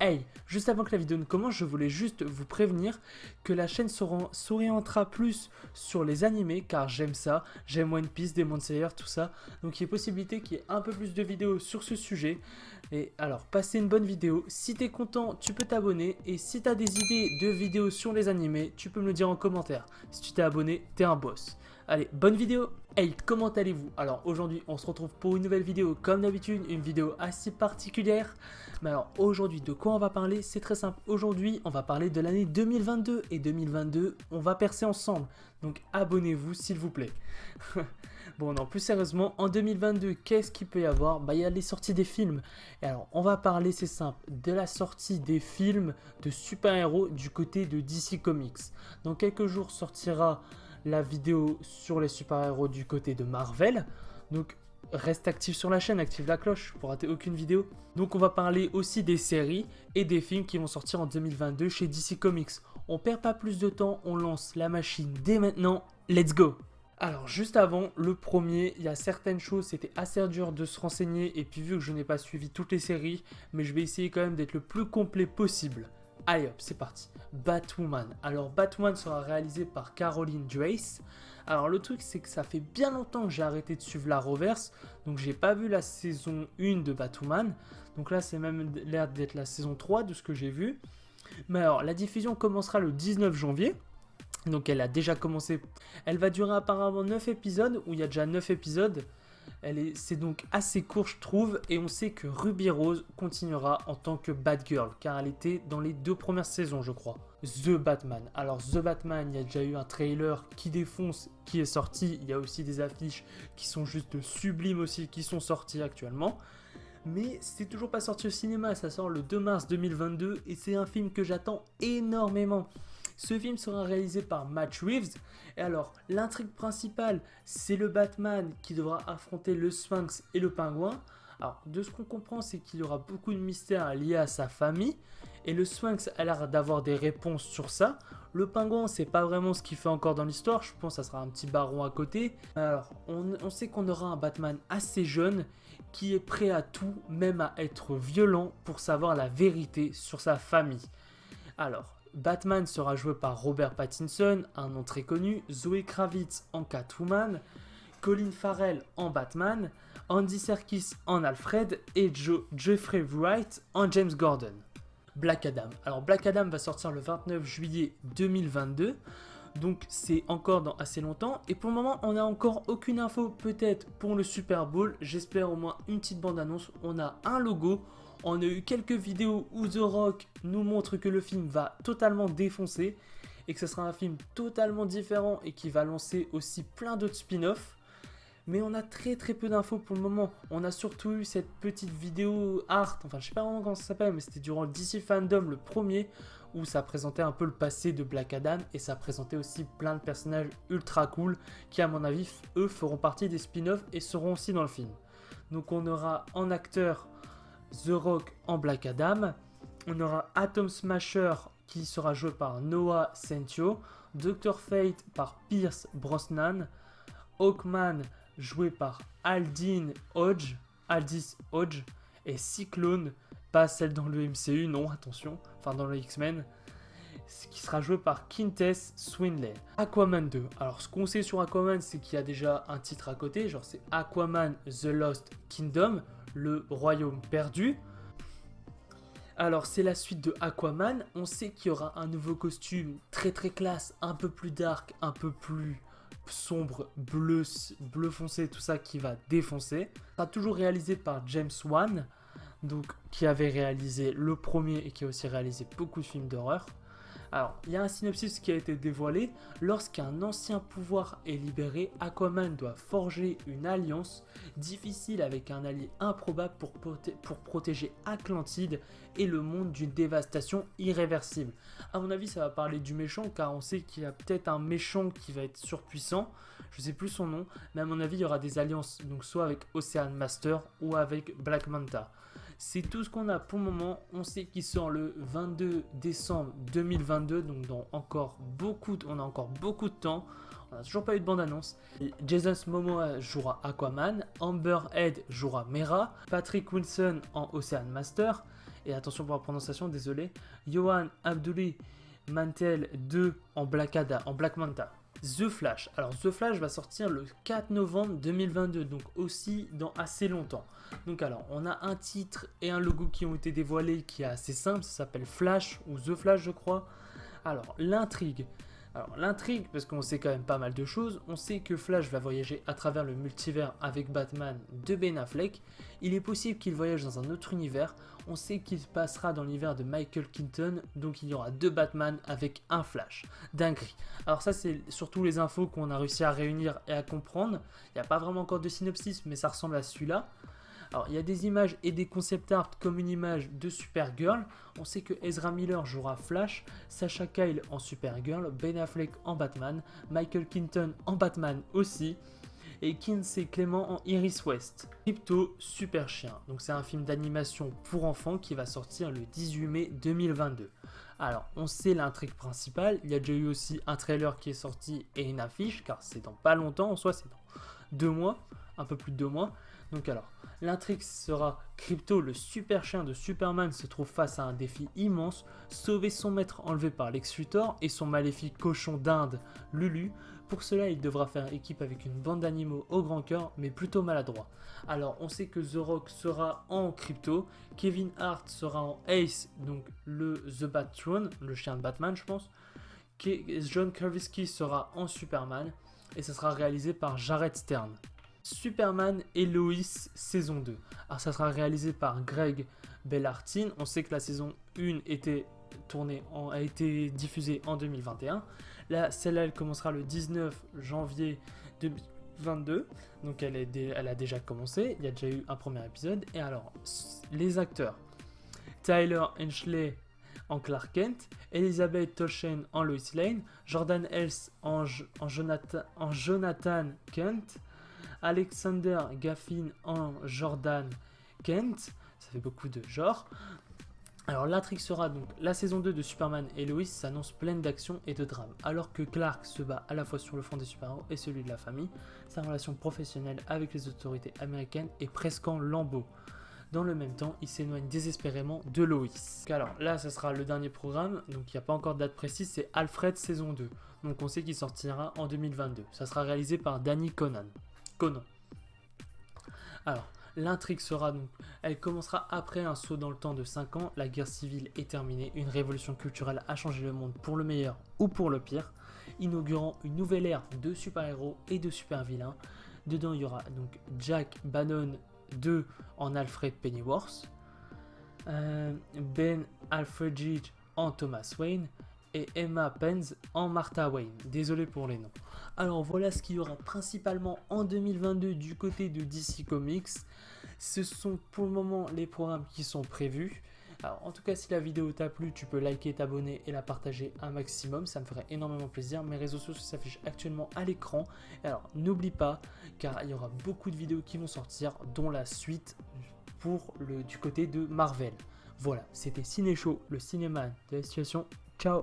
Hey, juste avant que la vidéo ne commence, je voulais juste vous prévenir que la chaîne s'orientera plus sur les animés car j'aime ça, j'aime One Piece, Demon Slayer, tout ça. Donc il y a possibilité qu'il y ait un peu plus de vidéos sur ce sujet. Et alors, passez une bonne vidéo. Si t'es content, tu peux t'abonner. Et si t'as des idées de vidéos sur les animés, tu peux me le dire en commentaire. Si tu t'es abonné, t'es un boss. Allez, bonne vidéo. Hey, comment allez-vous? Alors aujourd'hui, on se retrouve pour une nouvelle vidéo, comme d'habitude, une vidéo assez particulière. Mais alors aujourd'hui, de quoi on va parler? C'est très simple. Aujourd'hui, on va parler de l'année 2022. Et 2022, on va percer ensemble. Donc abonnez-vous s'il vous plaît. Bon, non, plus sérieusement, en 2022, qu'est-ce qu'il peut y avoir? Bah, il y a les sorties des films. Et alors, on va parler, c'est simple, de la sortie des films de super-héros du côté de DC Comics. Dans quelques jours sortira la vidéo sur les super-héros du côté de Marvel. Donc, reste actif sur la chaîne, active la cloche pour rater aucune vidéo. Donc, on va parler aussi des séries et des films qui vont sortir en 2022 chez DC Comics. On perd pas plus de temps, on lance la machine dès maintenant. Let's go! Alors juste avant, le premier, il y a certaines choses, c'était assez dur de se renseigner et puis vu que je n'ai pas suivi toutes les séries, mais je vais essayer quand même d'être le plus complet possible. Allez hop, c'est parti. Batwoman. Alors Batwoman sera réalisé par Caroline Drais. Alors le truc c'est que ça fait bien longtemps que j'ai arrêté de suivre la reverse, donc j'ai pas vu la saison 1 de Batwoman. Donc là c'est même l'air d'être la saison 3 de ce que j'ai vu. Mais alors la diffusion commencera le 19 janvier. Donc elle a déjà commencé, elle va durer apparemment 9 épisodes, où il y a déjà 9 épisodes. C'est donc assez court je trouve, et on sait que Ruby Rose continuera en tant que Batgirl, car elle était dans les 2 premières saisons je crois. The Batman. Alors The Batman, il y a déjà eu un trailer qui défonce, qui est sorti, il y a aussi des affiches qui sont juste sublimes aussi, qui sont sorties actuellement. Mais c'est toujours pas sorti au cinéma, ça sort le 2 mars 2022, et c'est un film que j'attends énormément. Ce film sera réalisé par Matt Reeves. Et alors, l'intrigue principale, c'est le Batman qui devra affronter le Sphinx et le Pingouin. Alors, de ce qu'on comprend, c'est qu'il y aura beaucoup de mystères liés à sa famille. Et le Sphinx a l'air d'avoir des réponses sur ça. Le Pingouin, c'est pas vraiment ce qu'il fait encore dans l'histoire. Je pense que ça sera un petit baron à côté. Alors, on sait qu'on aura un Batman assez jeune qui est prêt à tout, même à être violent pour savoir la vérité sur sa famille. Alors, Batman sera joué par Robert Pattinson, un nom très connu, Zoe Kravitz en Catwoman, Colin Farrell en Batman, Andy Serkis en Alfred et Jeffrey Wright en James Gordon. Black Adam. Alors Black Adam va sortir le 29 juillet 2022, donc c'est encore dans assez longtemps. Et pour le moment, on n'a encore aucune info, peut-être pour le Super Bowl. J'espère au moins une petite bande-annonce. On a un logo. On a eu quelques vidéos où The Rock nous montre que le film va totalement défoncer et que ce sera un film totalement différent et qui va lancer aussi plein d'autres spin-offs. Mais on a très peu d'infos pour le moment. On a surtout eu cette petite vidéo art, enfin je sais pas vraiment comment ça s'appelle, mais c'était durant le DC Fandom le premier où ça présentait un peu le passé de Black Adam et ça présentait aussi plein de personnages ultra cool qui à mon avis eux feront partie des spin-offs et seront aussi dans le film. Donc on aura en acteur The Rock en Black Adam, on aura Atom Smasher qui sera joué par Noah Centineo, Dr. Fate par Pierce Brosnan, Hawkman joué par Aldis Hodge, et Cyclone, pas celle dans le MCU, non attention, enfin dans le X-Men, qui sera joué par Quintess Swindley. Aquaman 2. Alors ce qu'on sait sur Aquaman, c'est qu'il y a déjà un titre à côté, genre c'est Aquaman The Lost Kingdom, le royaume perdu. Alors c'est la suite de Aquaman, on sait qu'il y aura un nouveau costume très classe, un peu plus dark, un peu plus sombre, bleu foncé, tout ça qui va défoncer. Ça sera toujours réalisé par James Wan, donc qui avait réalisé le premier et qui a aussi réalisé beaucoup de films d'horreur. Alors, il y a un synopsis qui a été dévoilé. Lorsqu'un ancien pouvoir est libéré, Aquaman doit forger une alliance difficile avec un allié improbable pour protéger Atlantide et le monde d'une dévastation irréversible. À mon avis, ça va parler du méchant, car on sait qu'il y a peut-être un méchant qui va être surpuissant. Je ne sais plus son nom, mais à mon avis, il y aura des alliances, donc soit avec Ocean Master ou avec Black Manta. C'est tout ce qu'on a pour le moment. On sait qu'il sort le 22 décembre 2022, donc on a encore beaucoup de temps. On n'a toujours pas eu de bande-annonce. Jason Momoa jouera Aquaman, Amber Heard jouera Mera, Patrick Wilson en Ocean Master et attention pour la prononciation, désolé, Johan Abdullah Mantel 2 en Black Manta. The Flash. Alors The Flash va sortir le 4 novembre 2022, donc aussi dans assez longtemps. Donc alors, on a un titre et un logo qui ont été dévoilés qui est assez simple, ça s'appelle Flash ou The Flash je crois. Alors l'intrigue, parce qu'on sait quand même pas mal de choses, on sait que Flash va voyager à travers le multivers avec Batman de Ben Affleck, il est possible qu'il voyage dans un autre univers, on sait qu'il passera dans l'univers de Michael Keaton, donc il y aura 2 Batman avec un Flash, dinguerie. Alors ça c'est surtout les infos qu'on a réussi à réunir et à comprendre, il n'y a pas vraiment encore de synopsis mais ça ressemble à celui-là. Alors, il y a des images et des concept art comme une image de Supergirl. On sait que Ezra Miller jouera Flash, Sasha Kyle en Supergirl, Ben Affleck en Batman, Michael Keaton en Batman aussi, et Kinsey Clément en Iris West. Crypto Super Chien. Donc, c'est un film d'animation pour enfants qui va sortir le 18 mai 2022. Alors, on sait l'intrigue principale. Il y a déjà eu aussi un trailer qui est sorti et une affiche, car c'est dans pas longtemps, en soi, c'est dans 2 mois, un peu plus de 2 mois. Donc alors, l'intrigue sera Crypto, le super chien de Superman, se trouve face à un défi immense, sauver son maître enlevé par Lex Luthor et son maléfique cochon d'Inde, Lulu. Pour cela, il devra faire équipe avec une bande d'animaux au grand cœur, mais plutôt maladroits. Alors, on sait que The Rock sera en Crypto, Kevin Hart sera en Ace, donc The Battron, le chien de Batman, je pense. John Krasinski sera en Superman, et ça sera réalisé par Jared Stern. Superman et Lois saison 2. Alors ça sera réalisé par Greg Bellartine. On sait que la saison 1 a été diffusée en 2021. Là, celle-là, elle commencera le 19 janvier 2022. Donc elle a déjà commencé. Il y a déjà eu un premier épisode. Et alors, les acteurs. Tyler Hoechlin en Clark Kent, Elizabeth Olsen en Lois Lane, Jordan Hales en Jonathan Kent, Alexander Gaffin en Jordan Kent, ça fait beaucoup de genres. Alors l'intrigue sera donc la saison 2 de Superman et Lois s'annonce pleine d'action et de drame. Alors que Clark se bat à la fois sur le front des super-héros et celui de la famille, sa relation professionnelle avec les autorités américaines est presque en lambeaux. Dans le même temps, il s'éloigne désespérément de Lois. Alors là, ça sera le dernier programme, donc il n'y a pas encore de date précise, c'est Alfred saison 2. Donc on sait qu'il sortira en 2022. Ça sera réalisé par Danny Conan. Alors, l'intrigue sera donc, elle commencera après un saut dans le temps de 5 ans, la guerre civile est terminée, une révolution culturelle a changé le monde pour le meilleur ou pour le pire, inaugurant une nouvelle ère de super-héros et de super-vilains. Dedans, il y aura donc Jack Bannon 2 en Alfred Pennyworth, Ben Alfredge en Thomas Wayne, et Emma Pence en Martha Wayne. Désolé pour les noms. Alors voilà ce qu'il y aura principalement en 2022 du côté de DC Comics. Ce sont pour le moment les programmes qui sont prévus. Alors en tout cas, si la vidéo t'a plu, tu peux liker, t'abonner et la partager un maximum, ça me ferait énormément plaisir. Mes réseaux sociaux s'affichent actuellement à l'écran. Alors n'oublie pas, car il y aura beaucoup de vidéos qui vont sortir, dont la suite du côté de Marvel. Voilà, c'était Ciné Show, le cinéma de la situation. Ciao.